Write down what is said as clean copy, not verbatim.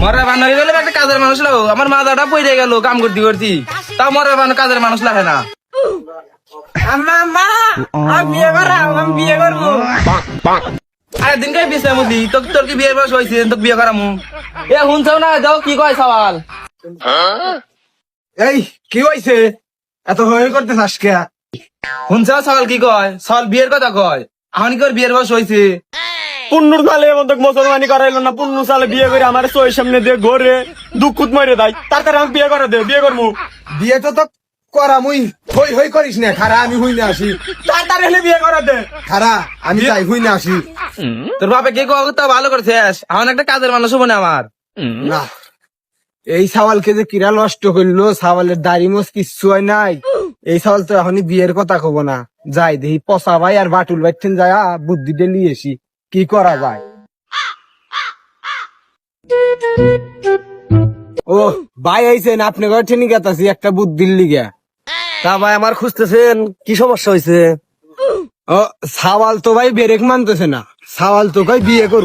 মরা বান হয়ে গেলে একটা কাজের মানুষ লাগো, আমার মাথাটা পড়ে গেল কাম করতে করতে, তাও মরা বান কাজের মানুষ লাগে না। আরে দিনকে বিয়ে মুদি তোর কি বিয়ের বয়স হয়েছে, তোকে বিয়ে করামু। এ শুনছাও না, যাও কি কয় সওয়াল। এই কি হয়েছে এত হয়ে করতে আজকে? শুনছাও সওয়াল কি কয়, সওয়াল বিয়ের কথা কয়। এখন কি ওর বিয়ের বয়স হয়েছে? পুন্নুর সালে মতো মুসলমানি করাইলো না, পুন্নু সালে বিয়ে করে আমার চোখের সামনে দিয়ে ঘরে দুঃখুত মরে দেয়, তাড়াতাড়ি আমি বিয়ে করে দে, বিয়ে করবো। বিয়ে তো করা মুই হই হই করিস না, খারা আমি হই না আসি। তাড়াতাড়ি হলে বিয়ে করে দে। খারা আমি যাই হই না আসি। তোর বাপে কি কয় তা ভালো করছিস, এখন একটা কাজের মানুষ হবো না আমার। না এই সাওয়ালকে যে কিরা নষ্ট করলো, সাওয়ালের দাড়ি মোস কিচ্ছু হয় নাই। এই সাওয়াল তো এখনই বিয়ের কথা কব না, যাই দেখি পচা ভাই আর বাটুল ভাই ঠেন যায় বুদ্ধি দিয়ে এসি কি করা যায়। ও ভাই আইছেন, আপনি ঘরে ঠেনি গেতাছি একটা বুদ্ধির লিগে। তা ভাই আমার খুঁজতেছেন, কি সমস্যা হয়েছে? ও সাওয়াল তো ভাই বেরেক মানতেছে না, সাওয়াল তো ভাই বিয়ে করবো।